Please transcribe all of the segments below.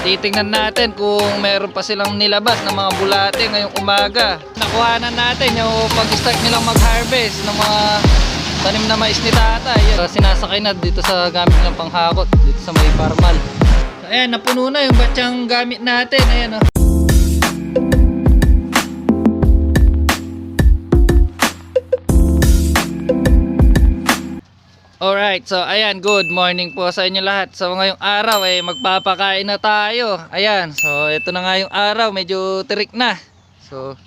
titingnan natin kung meron pa silang nilabas ng mga bulate ngayong umaga. Nakuhanan natin yung pag-start nilang mag-harvest ng mga tanim na mais ni tatay. Yan, sinasakay na dito sa gamit ng panghakot dito sa may parmal. So, ayan, napuno na yung batsyang gamit natin. Ayan, oh. Alright, so ayan, good morning po sa inyo lahat. So ngayong araw ay magpapakain na tayo. Ayan, so ito na nga yung araw, medyo tirik na. So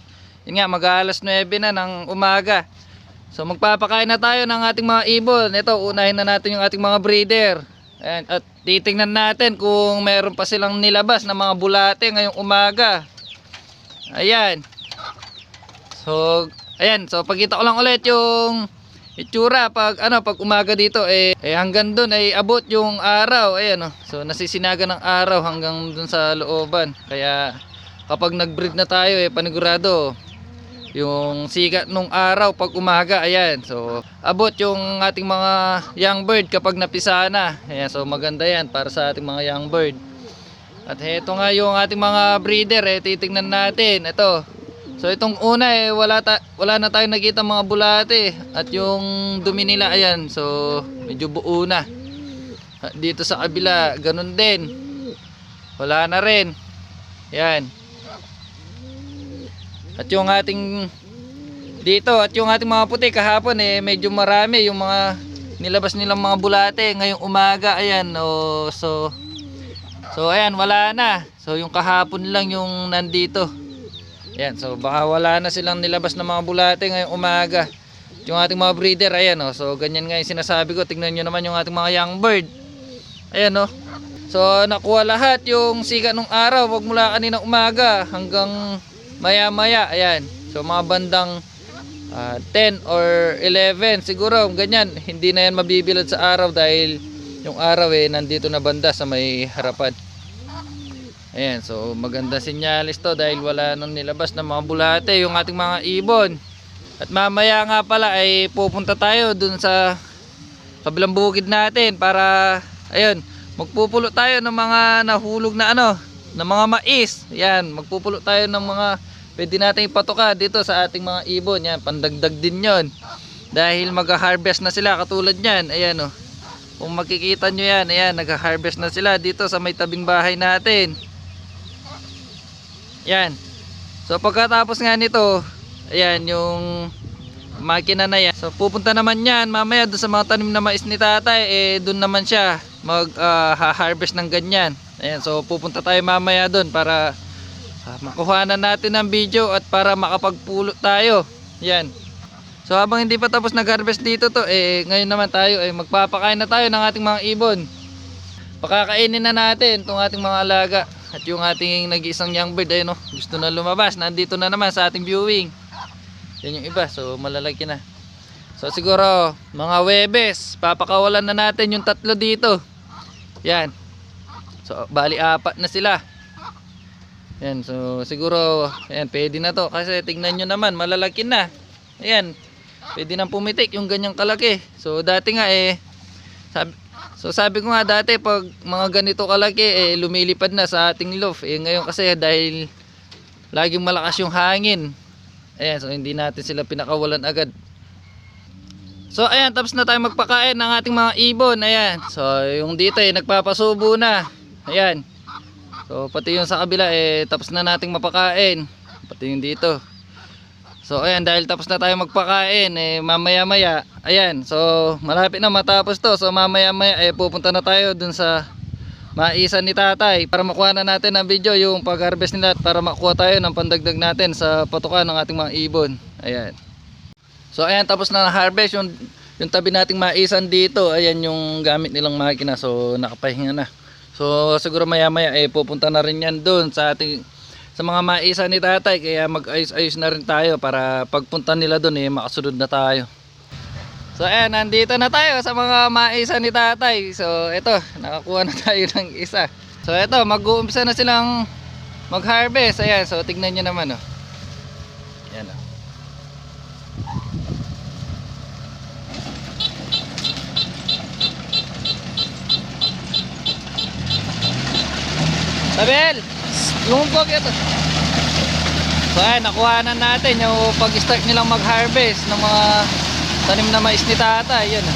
yun nga, mag-alas 9 na ng umaga. So magpapakain na tayo ng ating mga ibon. Ito, unahin na natin yung ating mga breeder. Ayan, at titingnan natin kung meron pa silang nilabas ng mga bulate ngayong umaga. Ayan. So ayan, so pagkita ko lang ulit yung itsura pag umaga dito hanggang doon ay abot yung araw. Ayan, oh. So nasisinaga ng araw hanggang doon sa looban. Kaya kapag nag-breed na tayo panigurado yung sikat nung araw pag umaga. Ayan, so abot yung ating mga young bird kapag napisa na. Ayan, so maganda yan para sa ating mga young bird. At heto nga yung ating mga breeder, titingnan natin. Ito, so itong una wala na tayong nakita mga bulate. At yung dumi nila, ayan, so medyo buo na. At dito sa kabila ganun din, wala na rin. Ayan. At yung ating dito, at yung ating mga puti kahapon medyo marami yung mga nilabas nilang mga bulate ngayong umaga. Ayan, oh, so ayan, wala na. So yung kahapon lang yung nandito. Ayan, so baka wala na silang nilabas na mga bulate ngayong umaga. Yung ating mga breeder, ayan, oh, so ganyan nga yung sinasabi ko. Tingnan nyo naman yung ating mga young bird. Ayan, oh. So nakuha lahat yung sikat ng araw wag mula kaninang umaga hanggang maya maya. Ayan, so mga bandang 10 or 11 siguro, ganyan. Hindi na yan mabibilad sa araw dahil yung araw nandito na banda sa may harapan. Ayan, so maganda sinyalis to dahil wala nang nilabas na mga bulate yung ating mga ibon. At mamaya nga pala ay pupunta tayo dun sa kabilang bukid natin para ayun, magpupulo tayo ng mga nahulog na ng mga mais. Ayan, magpupulo tayo ng mga pwede natin ipatuka dito sa ating mga ibon. Yan, pandagdag din yon dahil mag-harvest na sila katulad nyan. Ayan, oh. Kung makikita nyo yan, ayan, nag-harvest na sila dito sa may tabing bahay natin. Yan. So pagkatapos nga nito, ayan yung makina na yan. So pupunta naman yan mamaya doon sa mga tanim na mais ni tatay. Doon naman siya mag-harvest ng ganyan. Ayan, so pupunta tayo mamaya doon para makuhanan natin ng video at para makapagpulo tayo. Yan. So habang hindi pa tapos nag-harvest dito to, ngayon naman tayo magpapakain na tayo ng ating mga ibon. Pakakainin na natin itong ating mga alaga. At yung ating nag-iisang young bird, ayun, gusto na lumabas. Nandito na naman sa ating viewing. Yan yung iba, so malalaki na. So siguro mga Webes, papakawalan na natin yung tatlo dito. Yan. So bali 4 na sila. Yan, so siguro ayan, pwede na to. Kasi tingnan nyo naman, malalaki na. Ayan, pwede nang pumitik yung ganyang kalaki. So dati nga sabi ko nga dati pag mga ganito kalaki lumilipad na sa ating loft. Ngayon kasi dahil laging malakas yung hangin, ayan, so hindi natin sila pinakawalan agad. So ayan, tapos na tayo magpakain ng ating mga ibon. Ayan, so yung dito nagpapasubo na. Ayan, so pati yung sa kabila tapos na nating mapakain. Pati yung dito. So ayan, dahil tapos na tayo magpakain mamaya maya, ayan, so malapit na matapos to. So mamaya maya pupunta na tayo dun sa maisan ni tatay para makuha na natin ang video yung pag-harvest nila at para makuha tayo ng pandagdag natin sa patukan ng ating mga ibon. Ayan. So ayan, tapos na harvest yung tabi nating maisan dito. Ayan yung gamit nilang makina, so nakapahinga na. So siguro maya maya pupunta na rin yan dun sa mga maisa ni tatay. Kaya mag-ayos-ayos na rin tayo para pagpunta nila doon makasunod na tayo. So ayan, nandito na tayo sa mga maisa ni tatay. So ito, nakakuha na tayo ng isa. So ito, mag-uumpisa na silang mag-harvest. Ayan, so tignan nyo naman, oh. Ayan, oh. Tabel! Lumumpog ito. So ayan, nakuhanan natin yung pag-start nilang mag-harvest ng mga tanim na mais ni Tatay. Yun.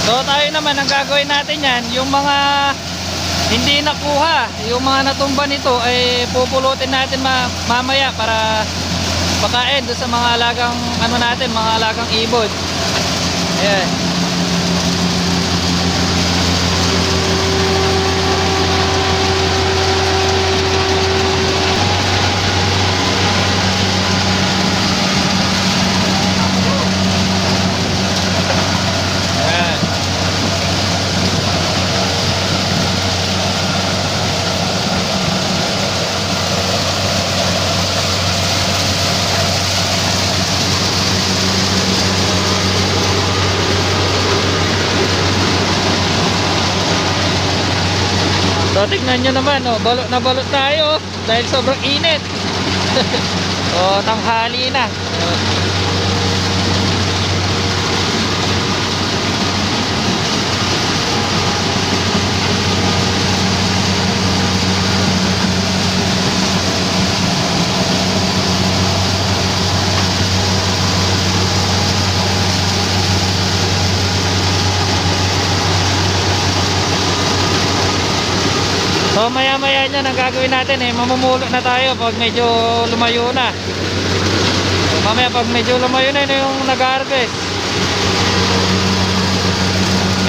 So tayo naman, ang gagawin natin yan, yung mga hindi nakuha, yung mga natumba nito ay pupulutin natin mamaya para pakain doon sa mga alagang ano natin, mga alagang ibon. Ayan. So tignan nyo naman, oh, balot na balot tayo dahil sobrang init. Oh, tanghali na. So maya maya nyan ang gagawin natin mamumulo na tayo pag medyo lumayo na. So, mamaya pag medyo lumayo na yun yung nag-harvest.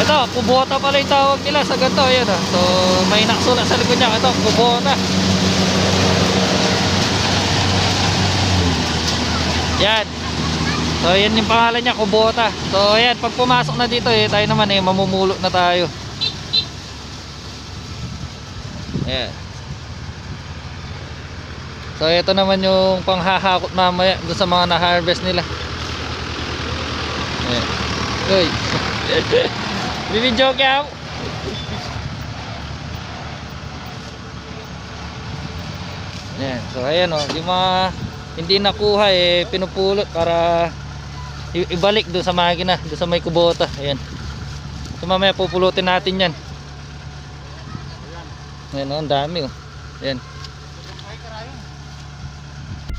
Ito, kubota pala yung tawag nila sa ganito. Yun, so may naksulat sa likod niya. Ito, kubota. Yan. So yan yung pangalan niya, kubota. So yan, pag pumasok na dito tayo naman mamumulo na tayo. Ayan. So ito naman yung panghahakot mamaya doon sa mga na-harvest nila. Ayan. Uy. Bibidyo kaya. Ayan. So ayan o, yung mga hindi nakuha pinupulot para ibalik doon sa makina, doon sa may kubota. Ayan. So mamaya pupulutin natin yan. Ayan o, ang dami o. Ayan.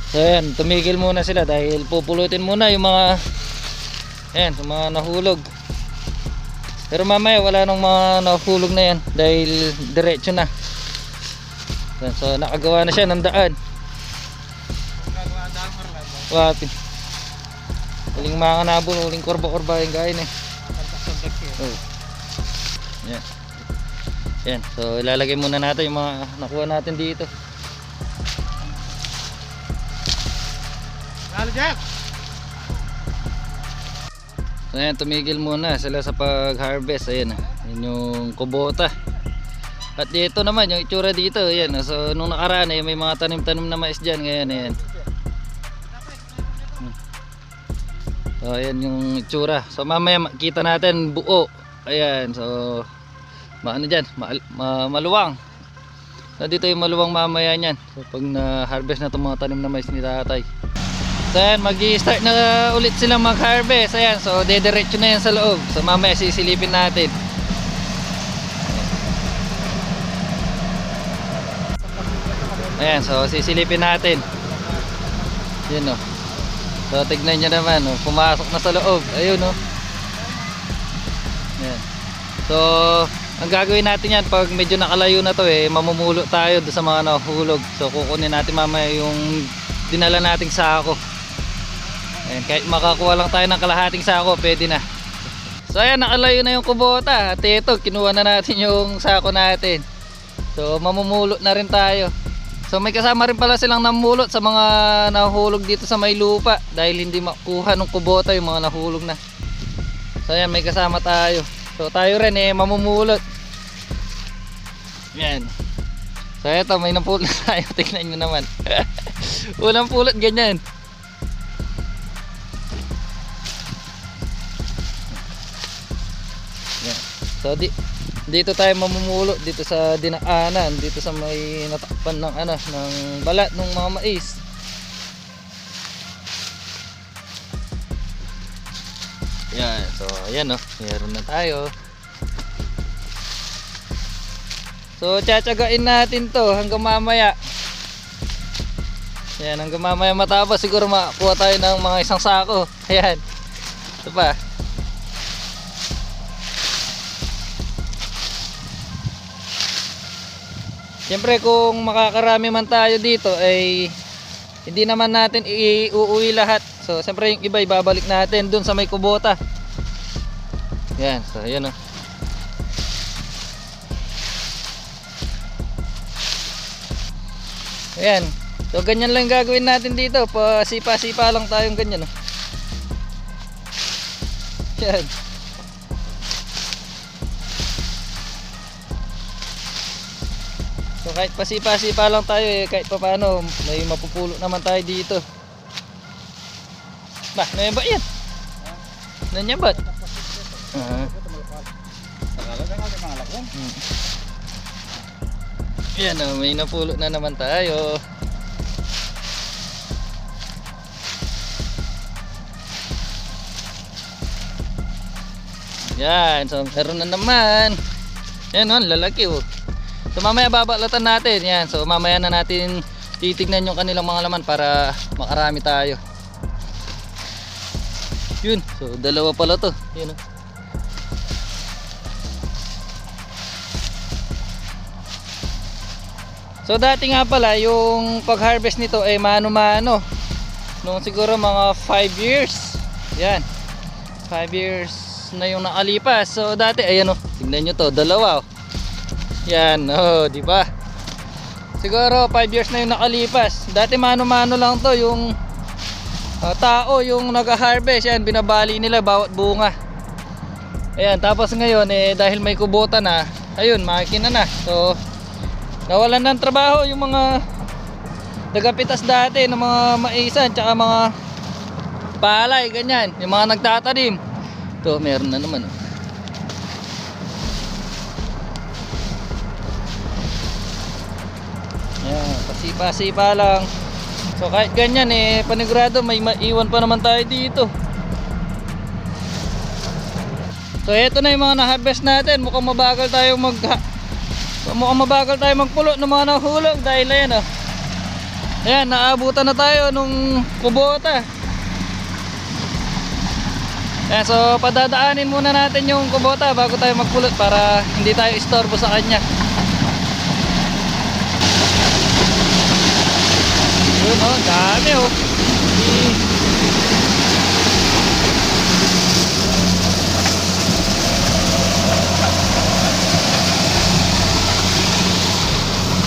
So ayan, tumigil muna sila dahil pupulutin muna yung mga ayan, yung mga nahulog. Pero mamaya wala nang mga nahulog na yan dahil diretso na. Ayan, so nakagawa na siya ng daan. Wapin. Uling mga nabon, uling korba-korba yung gain oh. Ayan. Ayan, so ilalagay muna natin yung mga nakuha natin dito. So ayan, tumigil muna sila sa pag-harvest. Ayan, yun yung kubota. At dito naman yung itsura dito. Ayan, so nung nakaraan may mga tanim-tanim na mais dyan. Ngayon, ayan. So ayan yung itsura. So mamaya makita natin buo. Ayan, so maano dyan, maluwang. So dito yung maluwang mamaya nyan. So pag na-harvest na itong mga tanim na mais ni Tatay. So ayan, mag-i-start na ulit silang mag-harvest. Ayan, so dediretso na yan sa loob. So mamaya sisilipin natin. Ayan, so sisilipin natin. Yun o. So tignan nyo naman o, pumasok na sa loob. Ayun o. Ayan. So ang gagawin natin yan pag medyo nakalayo na to mamumulo tayo doon sa mga nahulog. So kukunin natin mamaya yung dinala nating sako. Ayan, kahit makakuha lang tayo ng kalahating sako, pwede na. So ayan, nakalayo na yung kubota. At ito, kinuha na natin yung sako natin. So mamumulo na rin tayo. So may kasama rin pala silang namulot sa mga nahulog dito sa may lupa. Dahil hindi makuha ng kubota yung mga nahulog na. So ayan, may kasama tayo. So tayo rin mamumulot. Yan. So eto, may napulot tayo. Tingnan nyo naman. Unang pulot ganyan. dito tayo mamumulo dito sa dinaanan, dito sa may natakpan ng ng balat ng mga mais. Yan, so ayan meron na tayo. So tsatsagain natin to hanggang mamaya. Yan, hanggang mamaya matapos siguro makakuha tayo ng mga isang sako. Ayan. Ito pa. Siyempre kung makakarami man tayo dito ay hindi naman natin iuwi lahat. So siyempre yung iba ibabalik natin dun sa may kubota. Yan, so ayan Ayan. So ganyan lang gagawin natin dito. Pasipa-sipa lang tayong ganyan Yan. So kahit pasipa-sipa lang tayo kahit pa paano may mapupulo naman tayo dito. Bah, ano ba yan? Nanyabat? Yan may napulo na naman tayo. Yan, so meron na naman. Yan lalaki So mamaya babalatan natin. Yan, so mamaya na natin titignan yung kanilang mga laman para makarami tayo. Yun, so dalawa pala to. Yun So dati nga pala yung pag-harvest nito ay mano-mano. Noong siguro mga 5 years. Yan. 5 years na yung nakalipas. So dati ayan tingnan nyo to, dalawa Yan, di ba? Siguro 5 years na yung nakalipas. Dati mano-mano lang to, yung tao yung nag-harvest, yan binabali nila bawat bunga. Ayan, tapos ngayon dahil may kubota na, ayun, makina na. So nawalan ng trabaho yung mga tagapitas dati ng mga maisan tsaka mga palay, ganyan, yung mga nagtatanim. Ito, meron na naman Yan, pasipa-sipa lang. So kahit ganyan panigurado may maiwan pa naman tayo dito. So eto na yung mga na-harvest natin. Mukhang mabagal tayo magpulo ng mga nahulog dahil ayan ayan, naabutan na tayo nung kubota. Ayan, so padadaanin muna natin yung kubota bago tayo magpulot para hindi tayo istorbo sa kanya. Yun dami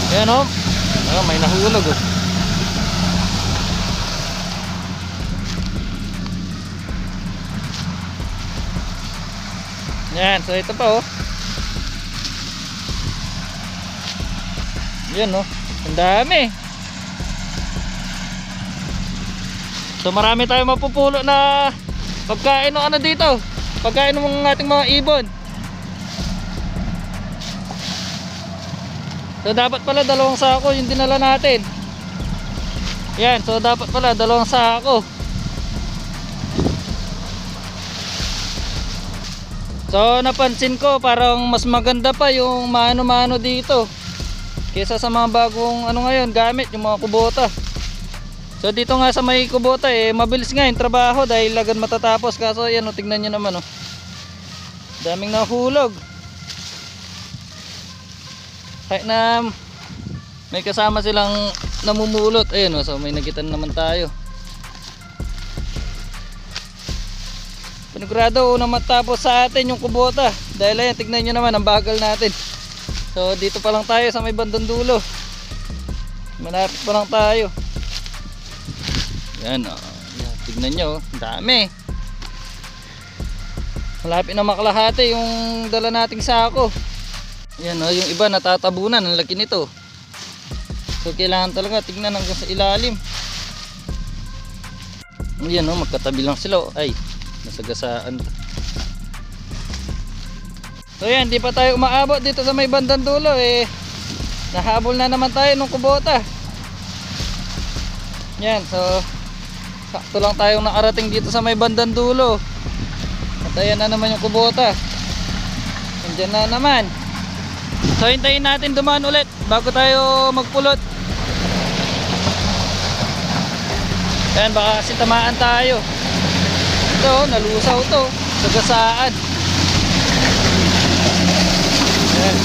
Ayan may nahulog Yan, so ito pa Yan ang dami. So marami tayong mapupulo na pagkain ng dito. Pagkain ng ating mga ibon. So dapat pala 2 sako yung dinala natin. Yan, so dapat pala 2 sako. So napansin ko parang mas maganda pa yung mano-mano dito kaysa sa mga bagong ngayon gamit, yung mga kubota. So dito nga sa may kubota mabilis nga yung trabaho dahil agad matatapos. Kaso yan tingnan nyo naman daming nahulog. Kahit na may kasama silang namumulot. Ayun so may nagitan naman tayo. Panigurado na matapos sa atin yung kubota. Dahil ayan, tignan nyo naman ang bagal natin. So dito pa lang tayo sa may bandang dulo. Malapit pa lang tayo. Yan tignan nyo ang dami. Malapit na makalahati yung dala nating sako. Yan yung iba natatabunan, ang laki nito. So kailangan talaga tignan hanggang sa ilalim. Yan magkatabi lang sila. Ay, nasagasaan. So yan, di pa tayo umaabot dito sa may bandang dulo eh. Nahabol na naman tayo ng kubota. Yan, so sakto lang tayong nakarating dito sa may bandang dulo. At ayan na naman yung kubota. Nandiyan na naman. So hintayin natin dumaan ulit bago tayo magpulot. Yan, baka kasi tamaan tayo. Ito, nalusaw to. Sagasaan. Yan.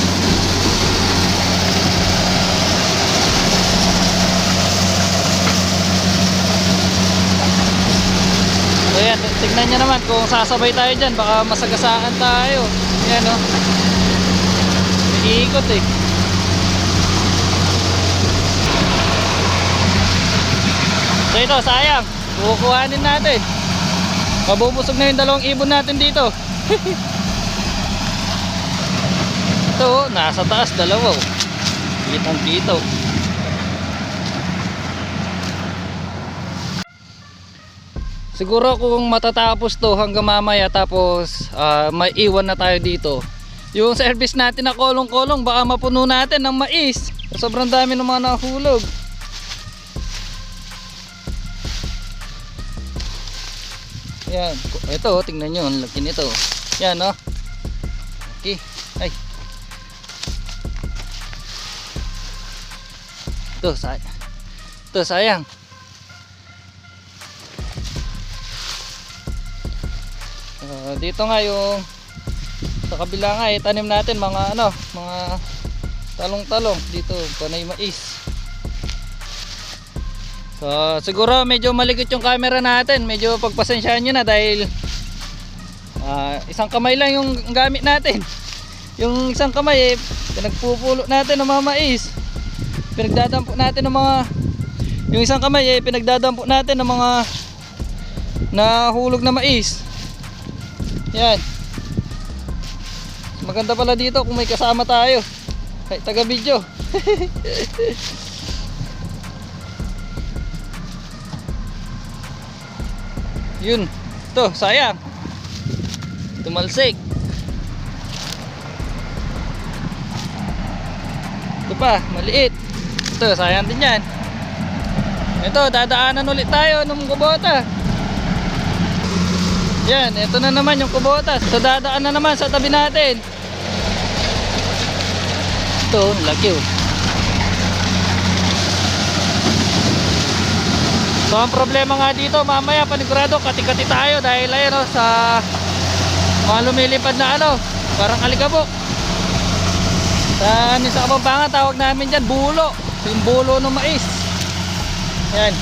So yan, tignan nyo naman kung sasabay tayo dyan. Baka masagasaan tayo. Yan o. Iikot eh. So ito, sayang. Kukuhanin natin. Mabubusog na yung dalawang ibon natin dito. Ito, nasa taas dalawa. Kitang dito. Siguro kung matatapos to hanggang mamaya tapos may iwan na tayo dito. Yung service natin na kolong-kolong baka mapuno natin ng mais. Sobrang dami ng mga nahulog. Yan, ito tingnan nyo, ang laki nito. Yan oh. Okay, ay. Ito sayang. Dito nga yung sa kabila nga tanim natin mga mga talong-talong dito, panay mais. So siguro medyo malikot yung camera natin, medyo pagpasensyahan nyo na dahil isang kamay lang yung gamit natin. Yung isang kamay pinagpupulo natin ng mga mais, pinagdadampo natin ng mga, yung isang kamay pinagdadampo natin ng mga nahulog na mais. Yan, maganda pala dito kung may kasama tayo kahit taga video. Yun, ito sayang, tumalsik. Ito pa, maliit. Ito, sayang din yan. Ito, dadaanan ulit tayo ng kubota. Yan, ito na naman yung kubota. So dadaan na naman sa tabi natin. Ito, laki oh. So ang problema nga dito, mamaya panigurado kati-kati tayo dahil ayun oh, sa mga lumilipad na parang alikabok. Sa Kapampangan tawag namin dyan bulo. Yung bulo ng mais. Yan.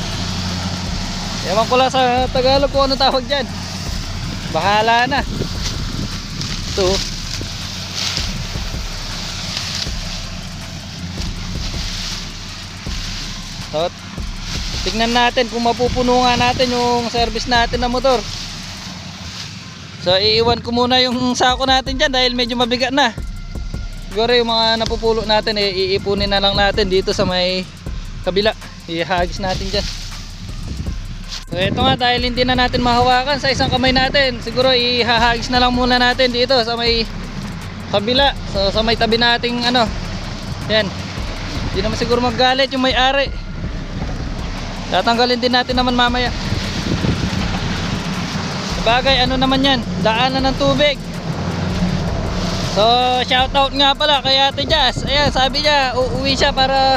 Ewan ko lang sa Tagalog kung ano tawag dyan. Bahala na. Ito. So, tignan natin kung mapupuno nga natin yung service natin na motor. So iiwan ko muna yung sako natin dyan dahil medyo mabigat na. Siguro yung mga napupulo natin iipunin na lang natin dito sa may kabila. Ihagis natin dyan. So ito nga, dahil hindi na natin mahawakan sa isang kamay natin, siguro ihahagis na lang muna natin dito sa may kabila. So sa may tabi nating yan. Hindi naman siguro maggalit yung may-ari. Tatanggalin din natin naman mamaya. Sabagay, naman yan, daanan ng tubig. So shoutout nga pala kay Ate Jazz. Ayan, sabi niya uuwi siya para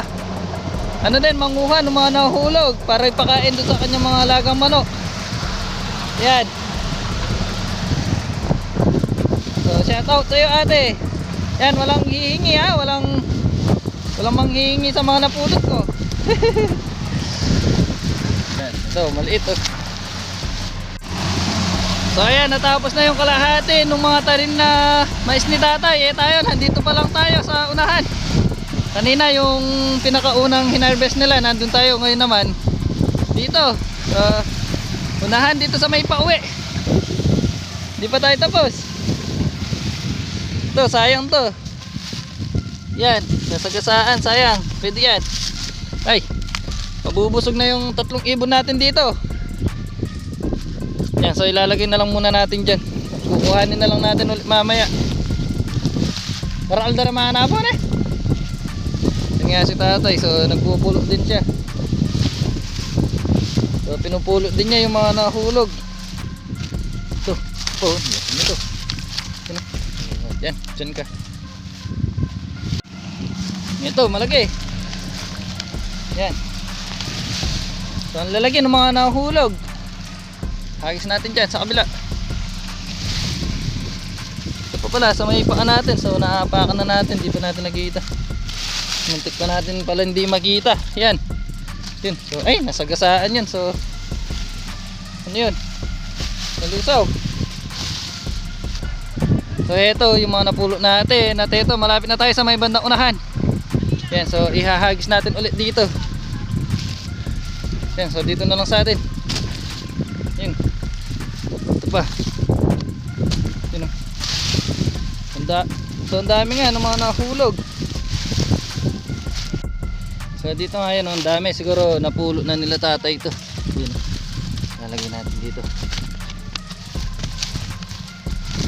manguha ng mga nahulog para ipakain doon sa kanyang mga alagang manok. Yan. So shoutout sa iyo ate. Yan, walang hihingi ha, walang manghihingi sa mga napulot ko. Yan, ito maliit oh. So ayan, natapos na yung kalahati ng mga tanim na mais ni tatay. Tayo, nandito pa lang tayo sa unahan. Kanina yung pinakaunang hinarvest nila, nandun tayo. Ngayon naman dito unahan dito sa may pauwi. Di pa tayo tapos. Ito, sayang to. Yan, nasagasaan, sayang. Pwede yan. Ay, mabubusog na yung 3 ibon natin dito. Yan, so ilalagay na lang muna natin dyan. Kukuhanin na lang natin ulit mamaya. Para aldara mahanapon eh. Yan nga si tatay, so nagpupulot din siya. So pinupulot din niya yung mga nahulog. Ito, ito. Yan, dyan ka. Ito, malaki. Yan. So ang lalaki ng mga nahulog. Hagis natin dyan sa kabila. Ito pa pala, sa may paa natin. So naapakan na natin, di pa natin nakita. Muntik pa natin pala hindi makita. Yan. Yun. So ay, nasagasaan yan. So ano yun? Nalusaw. So ito yung mga napulot natin. At ito, malapit na tayo sa may bandang unahan. Yan, so ihahagis natin ulit dito. Yan, so dito na lang sa atin. Yun. Ito pa. Yun o. So ang dami nga ng mga nahulog. So dito nga yan, ang dami. Siguro napulot na nila tatay ito. Yun. Lalagay natin dito.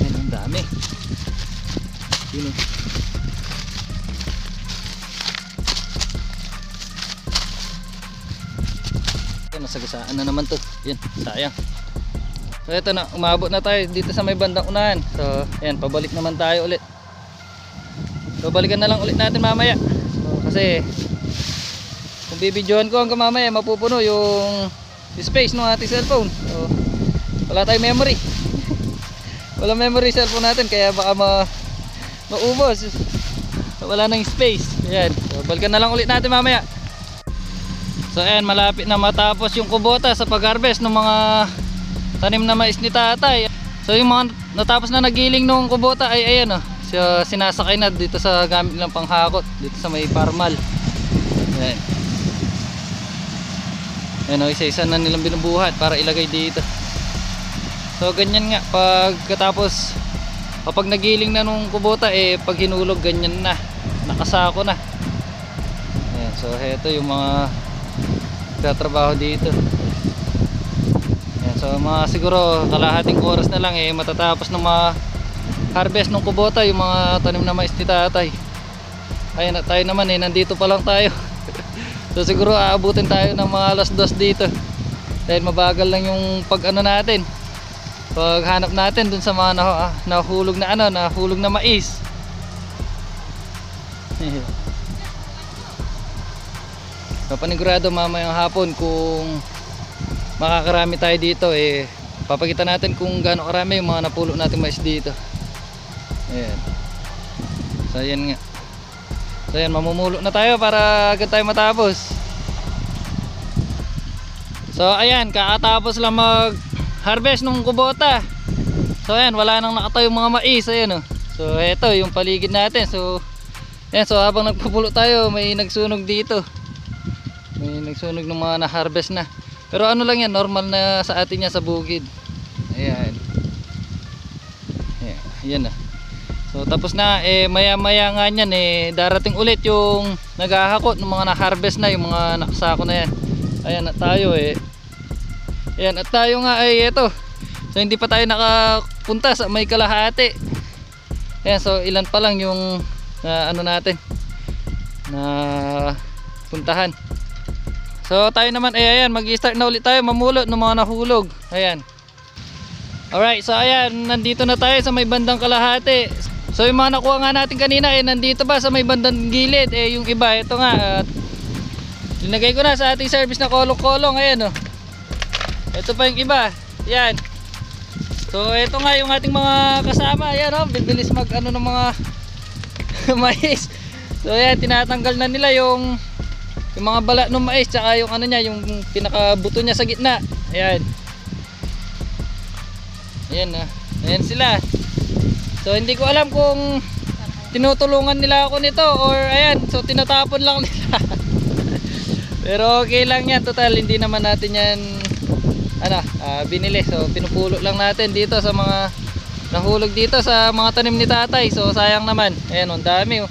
Yan, ang dami. Yun o. Nasagasaan na naman to. Yan, sayang. So ito na, umabot na tayo dito sa may bandang unahan. So yan, pabalik naman tayo ulit. So balikan na lang ulit natin mamaya. So kasi kung bibidyohan ko hanggang mamaya, mapupuno yung space ng ating cellphone. So wala tayong memory. Wala memory cellphone natin, kaya baka maubos. So, wala nang space. Yan, so balikan na lang ulit natin mamaya. So ayan, malapit na matapos yung kubota sa pag-harvest ng mga tanim na mais ni tatay. So yung mga natapos na nagiling nung kubota ay ayan so, sinasakay na dito sa gamit nilang panghakot dito sa may parmal. Ayan. Ayan, isa-isa na nilang binubuhat para ilagay dito. So ganyan nga, pagkatapos kapag nagiling na nung kubota pag hinulog ganyan na, nakasako na. Ayan, so heto yung mga trabaho dito. Ayan, so mga siguro kalahating oras na lang matatapos ng mga harvest ng kubota yung mga tanim na mais ni tatay. Ayan, tayo naman nandito pa lang tayo. So siguro aabutin tayo ng mga alas 2 dito dahil mabagal lang yung natin, paghanap natin dun sa mga nahulog na nahulog na mais. Papanigurado mamayang hapon kung makakarami tayo dito papakita natin kung gaano karami yung mga napulo natin mais dito. Ayan. So ayan nga. So ayan, mamumulo na tayo para agad tayo matapos. So ayan, kakatapos lang mag harvest nung kubota. So ayan, wala nang nakatayong mga mais. Ayan So eto yung paligid natin. So ayan, so habang nagpupulo tayo, may nagsunog dito. May nagsunog ng mga na-harvest na. Pero ano lang yan, normal na sa atin yan sa bukid. Ayan. Ayan na. So tapos na, maya maya nga yan darating ulit yung naghahakot ng mga na-harvest na, yung mga nakasako na yan. Ayan at tayo Ayan at tayo nga eto. So hindi pa tayo nakapunta sa may kalahati. Ayan, so ilan pa lang yung natin na puntahan. So tayo naman ayan, mag-start na ulit tayo mamulot ng mga nahulog. Ayan. Alright, so ayan, nandito na tayo sa may bandang kalahati. So yung mga nakuha nga natin kanina nandito ba sa may bandang gilid. Yung iba, ito nga linagay ko na sa ating service na kolong-kolong. Ayan ito pa yung iba. Ayan. So ito nga yung ating mga kasama. Ayan bibilis mag ng mga mais. So ayan, tinatanggal na nila yung mga balat ng mais, tsaka yung niya, yung pinakabuto niya sa gitna. Ayan. Ayan ayan sila. So hindi ko alam kung tinutulungan nila ako nito or ayan, so tinatapon lang nila. Pero okay lang yan, total hindi naman natin yan binili. So pinupulo lang natin dito sa mga nahulog dito sa mga tanim ni tatay. So sayang naman. Ayan, ang dami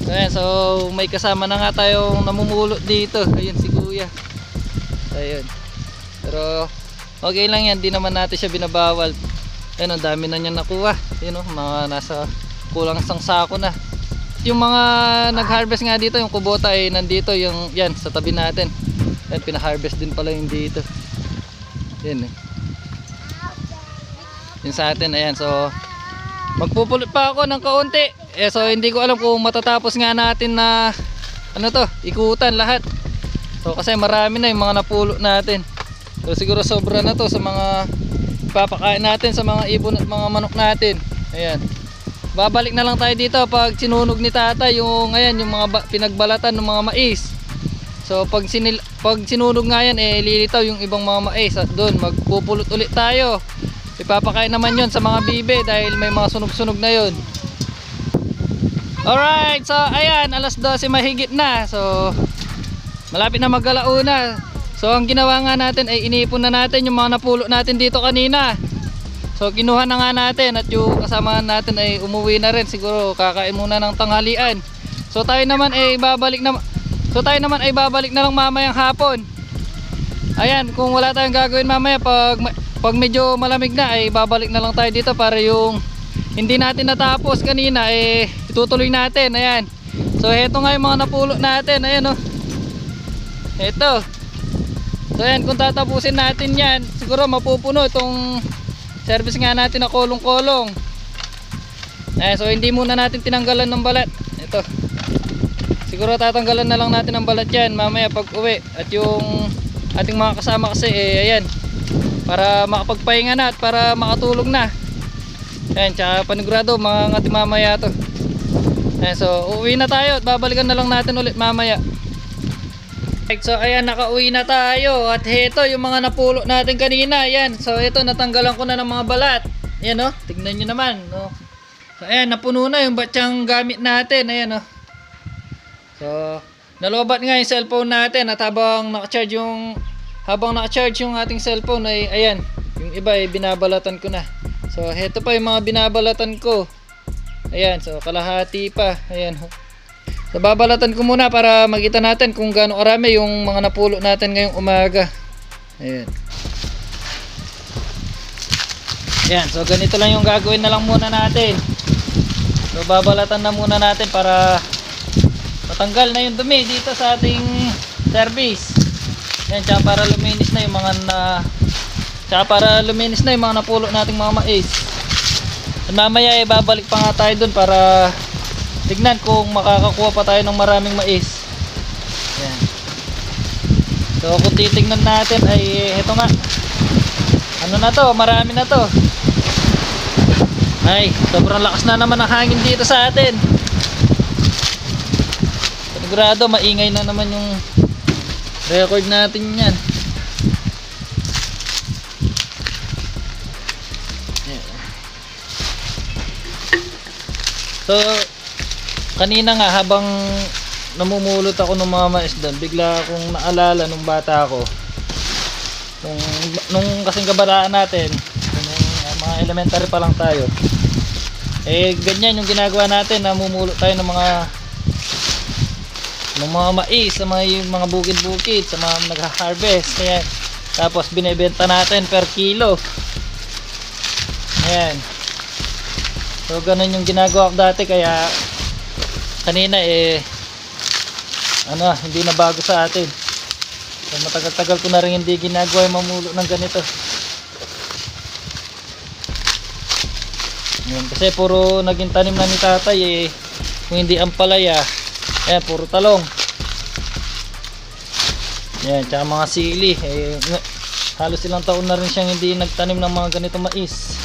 So ayan, so may kasama na nga tayong namumulot dito. Ayun si kuya. Ayun. Pero okay lang yan, di naman natin siya binabawal. Ayun, ang dami na niya nakuha. Ayun mga nasa kulang isang sako na. Yung mga nag-harvest nga dito, yung kubota ay nandito, yung yan sa tabi natin. Yan, pina-harvest din pala yung dito. Yan eh. Yung sa atin, ayan. So magpupulot pa ako ng kaunti. So hindi ko alam kung matatapos nga natin na ano to, ikutan lahat. So kasi marami na yung mga napulot natin. So siguro sobra na to sa mga ipapakain natin sa mga ibon at mga manok natin. Ayan. Babalik na lang tayo dito pag sinunog ni tata yung ayan, yung mga pinagbalatan ng mga mais. So pag sinunog nga yan, lilitaw yung ibang mga mais at doon magpupulot ulit tayo. Ipapakain naman yon sa mga bibe dahil may mga sunog-sunog na yon. Alright, so ayan, alas 12 mahigit na. So malapit na mag-alauna. So ang ginawa nga natin ay inipon na natin yung mga napulot natin dito kanina. So kinuha na nga natin at yung kasama natin ay umuwi na rin. Siguro kakain muna ng tanghalian. So tayo naman ay babalik na lang mamayang hapon. Ayan, kung wala tayong gagawin mamaya, pag medyo malamig na ay babalik na lang tayo dito para yung hindi natin natapos kanina itutuloy natin. Ayan. So heto nga yung mga napulot natin. Ayan, oh. Heto. So ayan, kung tatapusin natin yan, siguro mapupuno itong service nga natin na kolong-kolong. Ayan, so hindi muna natin tinanggalan ng balat. Ito. Siguro tatanggalan na lang natin ng balat yan mamaya pag uwi. At yung ating mga kasama kasi ayan, para makapagpahinga na at para makatulog na. Ayan, tsaka panigurado mga ngati mamaya to. Ayan, so uuwi na tayo at babalikan na lang natin ulit mamaya. So ayan, nakauwi na tayo at heto yung mga napulot natin kanina. Ayan, so ito natanggalan ko na ng mga balat. Ayan, oh, tignan nyo naman, oh. So ayan, napuno na yung batsyang gamit natin. Ayan, oh. So nalobat nga yung cellphone natin at habang naka-charge yung ating cellphone ay ayan, yung iba ay binabalatan ko na. So heto pa yung mga binabalatan ko. Ayan, so kalahati pa. Ayan. So babalatan ko muna para makita natin kung gaano karami yung mga napulot natin ngayong umaga. Ayan. Ayan, so ganito lang yung gagawin na lang muna natin. So babalatan na muna natin para matanggal na yung dumi dito sa ating service. Ayan, tsaka para luminis na yung mga napulot nating mga mais. At mamaya babalik pa nga tayo dun para tignan kung makakakuha pa tayo ng maraming mais. Ayan. So kung titignan natin ay eto nga, ano na to, marami na to. Ay, sobrang lakas na naman ang hangin dito sa atin. Sigurado maingay na naman yung record natin yan. So kanina nga habang namumulot ako ng mga mais doon, bigla akong naalala nung bata ako. Nung kasing kabataan natin, nung mga elementary pa lang tayo. Ganyan yung ginagawa natin, namumulot tayo ng mga mais sa mga bukid-bukid, sa mga nagha-harvest. Ayan. Tapos binebenta natin per kilo. Ayan. So ganun yung ginagawa ko dati, kaya kanina hindi na bago sa atin. So matagal-tagal ko na rin hindi ginagawa yung mamulot ng ganito. Ayan, kasi puro naging tanim na ni tatay kung hindi ampalaya. Ayan, puro talong. Ayan, tsaka mga sili. Halos ilang taon na rin siyang hindi nagtanim ng mga ganitong mais.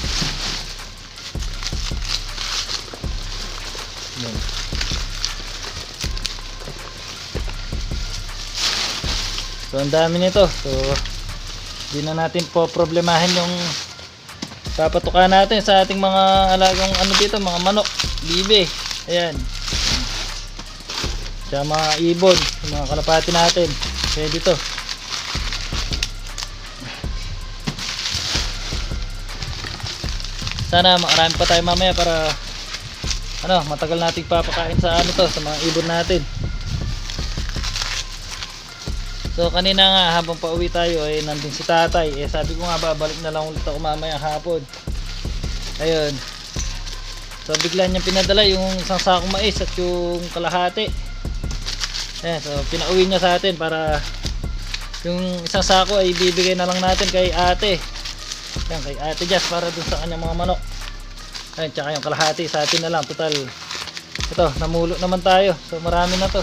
Ayan. So ang dami nito. So hindi na natin po problemahin yung papatukan natin sa ating mga alagang dito, mga manok, bibe. Ayan. Tsaka mga ibon, mga kalapati natin. Pwede to. Sana makarami pa tayo mamaya para matagal nating papakain sa sa mga ibon natin. So kanina nga habang pauwi tayo nandun si tatay. Sabi ko nga babalik na lang ulit ako mamaya hapon. Ayun. So bigla niyang pinadala yung isang sakong mais at yung kalahati. Ayan, so pinauwi niya sa atin para yung isang sako ay bibigay na lang natin kay ate. Yan, kay ate Jazz para dun sa kanyang mga manok. Ayan, tsaka yung kalahati sa atin na lang. Total, ito, namulo naman tayo. So marami na to.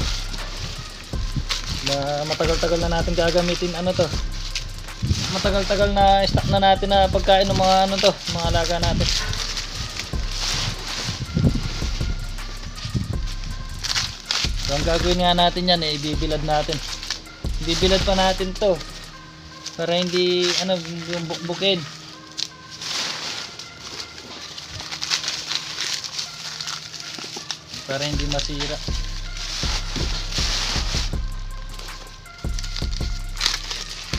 Matagal-tagal na natin gagamitin ano to. Matagal-tagal na stock na natin na pagkain ng mga ano to, mga alaga natin. So ang gagawin nga natin yan eh, ibibilad natin. Ibibilad pa natin to para hindi ano yung bukbukin. Para hindi masira.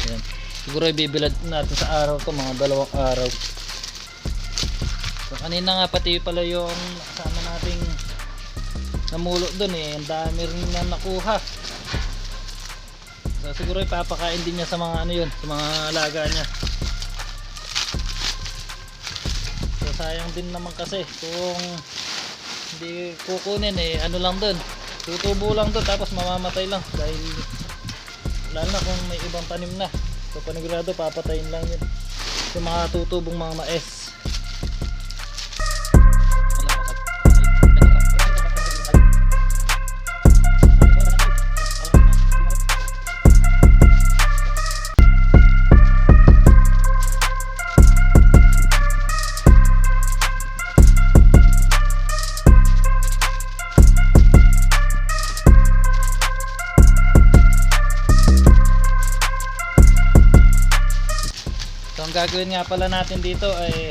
Ayan. Siguro ibibilad natin sa araw to, mga 2 araw. So kanina nga pati pala yung kasama nating namulo dun eh, ang dami rin na nakuha. So siguro ipapakain din niya sa mga ano yun, sa mga alaga niya. So sayang din naman kasi kung hindi kukunin eh, ano lang dun, tutubo lang dun tapos mamamatay lang dahil lalo na kung may ibang tanim na. So panigurado papatayin lang yun yung mga tutubong mga mais. Ang gagawin nga pala natin dito ay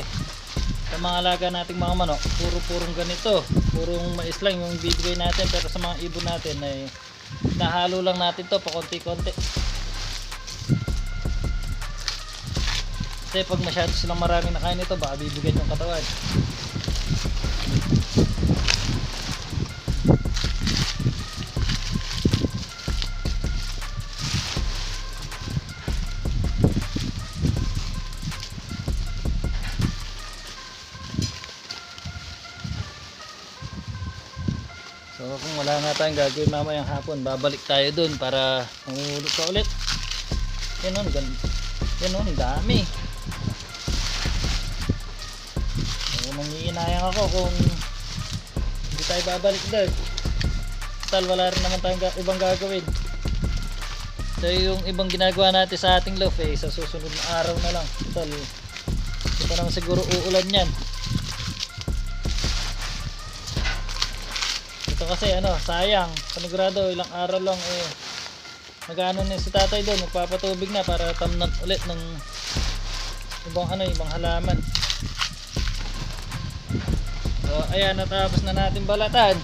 sa mga alaga nating mga manok, purong ganito, purong mais lang yung bibigay natin, pero sa mga ibon natin ay nahalo lang natin to pa konti-konti. Kasi pag masyado silang maraming nakain nito, baka bibigyan yung katawan. So kung wala nga tayong gagawin mamayang hapon, babalik tayo dun para mamulot pa ulit. Yan o, ang dami. So nangiinayang ako kung hindi tayo babalik dun. Total wala rin naman tayong ibang gagawin. So yung ibang ginagawa natin sa ating loaf eh, sa susunod na araw na lang. Total, hindi pa naman siguro uulan yan. Kasi ano, sayang, panigurado ilang araw lang eh nag-ano na si tatay doon, magpapatubig na para tamnan ulit ng ibang ano, ibang halaman. So ayan, natapos na natin balatan.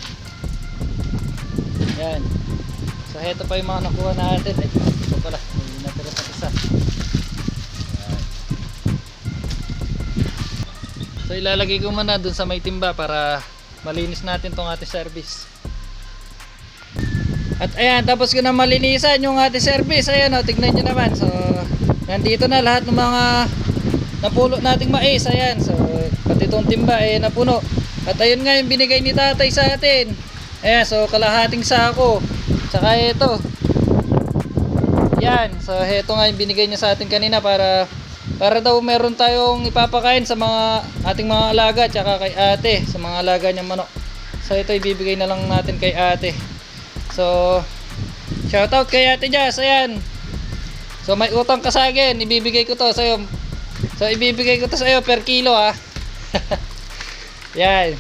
Ayan. So heto pa yung mga nakuha natin. Ay, ito pala, may natira pa isa. Ayan. So ilalagay ko muna doon sa may timba para malinis natin tong ating service. At ayan, tapos ko na malinisan yung ating service. Ayan o, tignan nyo naman. So nandito na lahat ng mga napulo nating mais. Ayan, so pati itong timba eh napuno. At ayun nga yung binigay ni tatay sa atin. Ayan, so kalahating sako. Tsaka ito. Yan, so ito nga yung binigay niya sa atin kanina para daw meron tayong ipapakain sa mga ating mga alaga tsaka kay ate, sa mga alaga niyang manok. So ito ibibigay na lang natin kay ate. So shoutout kay ate Jazz. Ayan, so may utang ka sa akin, ibibigay ko to sa iyo. So ibibigay ko to sa iyo per kilo ha. Yan,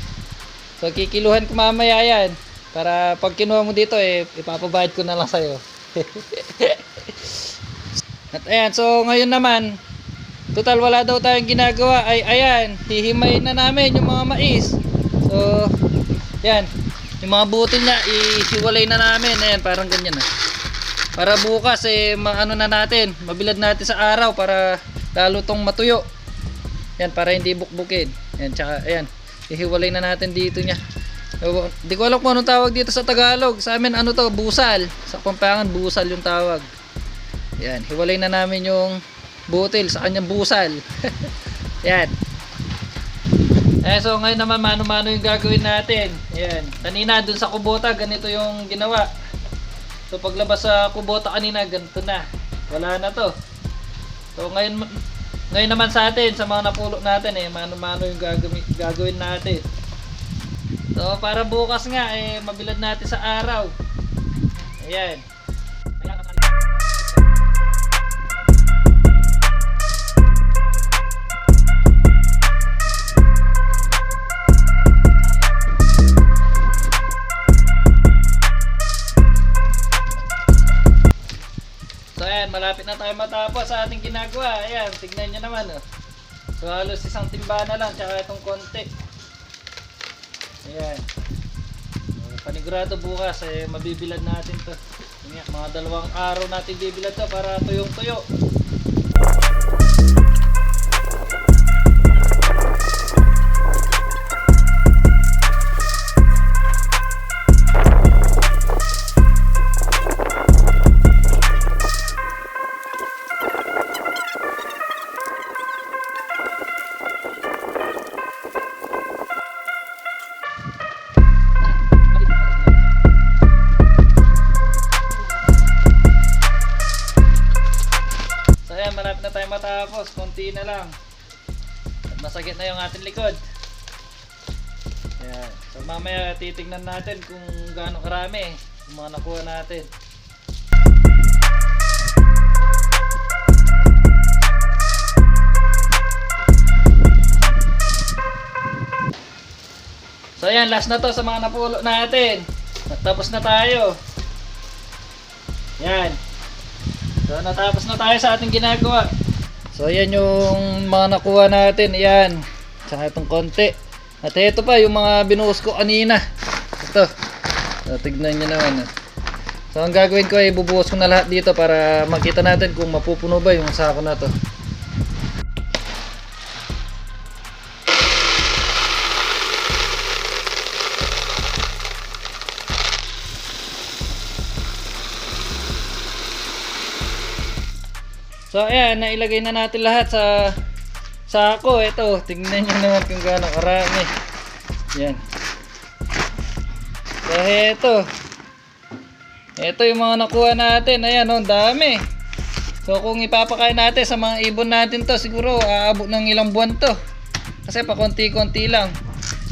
so kikiluhan ko mamaya yan para pag kinuha mo dito eh ipapabayad ko na lang sa iyo. At ayan, so ngayon naman total wala daw tayong ginagawa ay ayan, hihimayin na namin yung mga mais. So yan, yung mga butil niya ihiwalay na namin. Ayan, parang ganyan na. Para bukas eh maano na natin, mabilad natin sa araw para lalo tong matuyo. Yan, para hindi bukbukin. Yan, tsaka ayan, ihiwalay na natin dito niya. Hindi ko alam kung anong tawag dito sa Tagalog. Sa amin ano to, busal. Sa Pampangan busal yung tawag. Yan, hiwalay na namin yung butil sa kanyang busal. Yan. So ngayon naman mano-mano yung gagawin natin. Ayan. Kanina dun sa kubota, ganito yung ginawa. So paglabas sa kubota kanina, ganito na. Wala na to. So ngayon naman sa atin, sa mga napulot natin mano-mano yung gagawin natin. So para bukas nga mabilad natin sa araw. Ayan. So ayan, malapit na tayo matapos sa ating ginagawa. Ayan, tignan nyo naman oh. So halos isang timba na lang, tsaka itong konti. Ayan. Panigurado bukas mabibilad natin to. Ayan, mga 2 araw natin bibilad to para tuyong tuyo. Malapit na tayo matapos, konti na lang at masakit na yung ating likod. Ayan. So mamaya titignan natin kung gaano karami yung mga nakuha natin. So ayan, last na to sa mga napulot natin. Tapos na tayo. Ayan. So natapos na tayo sa ating ginagawa. So ayan yung mga nakuha natin. Ayan. Saka itong konti. At ito pa yung mga binuhos ko kanina. Ito. So tignan nyo naman. So ang gagawin ko ay bubuhos ko na lahat dito para makita natin kung mapupuno ba yung sako na to. So ayan, nailagay na natin lahat sa sako. Ito, tingnan nyo naman kung gaano karami. Yan. So ito yung mga nakuha natin. Ayan, oh, dami. So kung ipapakain natin sa mga ibon natin to, siguro aabot ng ilang buwan to. Kasi pa konti-konti lang.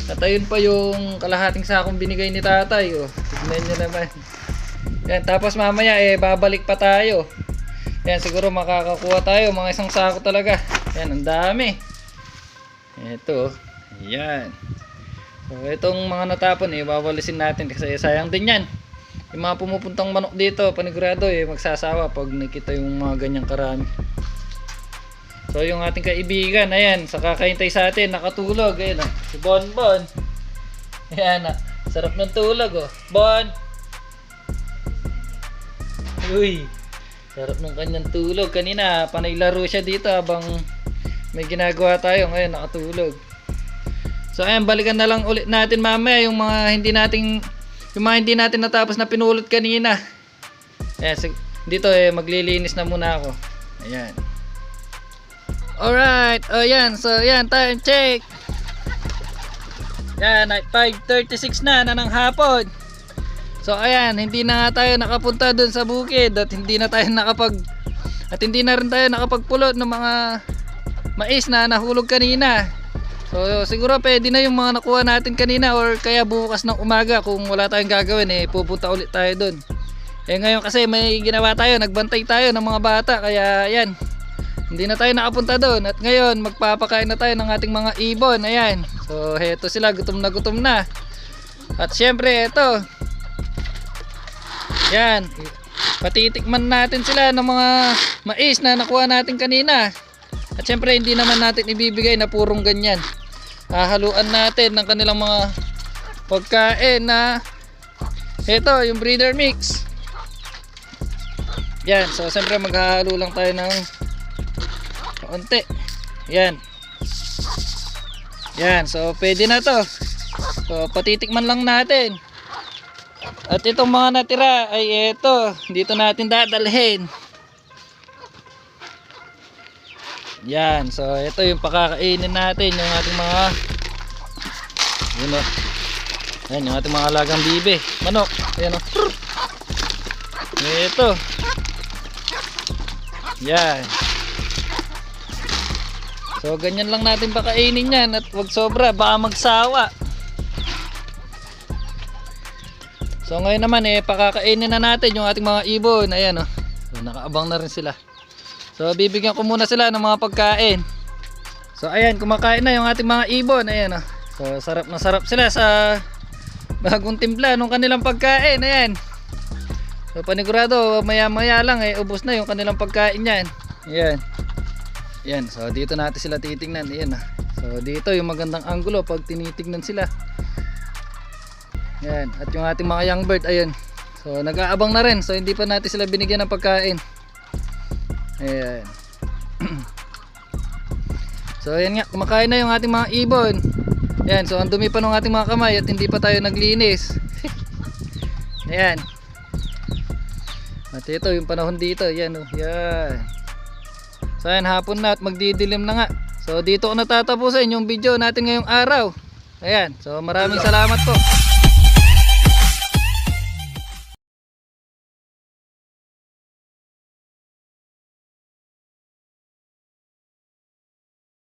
At ayun pa yung kalahating sakong binigay ni tatay. Oh, tingnan nyo naman. Yan, tapos mamaya babalik pa tayo. Yan, siguro makakakuha tayo mga isang sako talaga. Yan, ang dami. Ito. Yan. So itong mga natapon wawalisin natin kasi sayang din yan. Yung mga pumupuntang manok dito, panigurado magsasawa pag nakita yung mga ganyang karami. So yung ating kaibigan, ayan, sa kakahintay sa atin, nakatulog. Ayan, si Bonbon. Ayan, sarap ng tulog oh. Bon. Uy. Sarap ng kanyang tulog. Kanina, panay laro siya dito habang may ginagawa tayo. Ngayon, nakatulog. So, ayan, balikan na lang ulit natin mamaya yung mga hindi natin natapos na pinulot kanina. Ayan, dito maglilinis na muna ako. Ayan. Alright. Ayan. So, ayan, time check. Ayan, 5:36 na ng hapon. So ayan, hindi na nga tayo nakapunta dun sa bukid at hindi na rin tayo nakapagpulot ng mga mais na nahulog kanina. So siguro pwede na yung mga nakuha natin kanina or kaya bukas ng umaga kung wala tayong gagawin pupunta ulit tayo dun. Ngayon kasi may ginawa tayo, nagbantay tayo ng mga bata kaya ayan, hindi na tayo nakapunta dun at ngayon magpapakain na tayo ng ating mga ibon. Ayan. So heto sila, gutom na. At syempre ito. Yan, patitikman natin sila ng mga mais na nakuha natin kanina. At syempre hindi naman natin ibibigay na purong ganyan. Hahaluan natin ng kanilang mga pagkain na ito, yung breeder mix. Yan, so syempre maghahalo lang tayo ng kaunti. Yan. Yan, so pwede na to. So patitikman lang natin. At itong mga natira ay ito, dito natin dadalhin. Yan, so ito yung pakakainin natin yung ating mga Yun o. Ayan yung ating mga alagang bibe. Manok. Ayan o. Ito. Yan. So ganyan lang natin pakainin yan at wag sobra, baka magsawa. So ngayon naman pakakainin na natin yung ating mga ibon. Ayan o. So nakaabang na rin sila. So bibigyan ko muna sila ng mga pagkain. So ayan, kumakain na yung ating mga ibon. Ayan o. So sarap na sarap sila sa bagong timpla ng kanilang pagkain. Ayan. So panigurado maya maya lang ubos na yung kanilang pagkain yan. Ayan. Yan, so dito natin sila titingnan. Ayan na. So dito yung magandang angulo pag tinitingnan sila. Yan, at yung ating mga young bird, ayun. So nag-aabang na rin. So hindi pa natin sila binigyan ng pagkain. Ayan. So ayan nga, kumakain na yung ating mga ibon. Ayan, so ang dumi pa ng ating mga kamay at hindi pa tayo naglinis. Ayan. At ito yung panahon dito. Ayan o, yan. So ayan, hapon na at magdidilim na nga. So dito ko natatapusin yung video natin ngayong araw. Ayan, so maraming salamat po.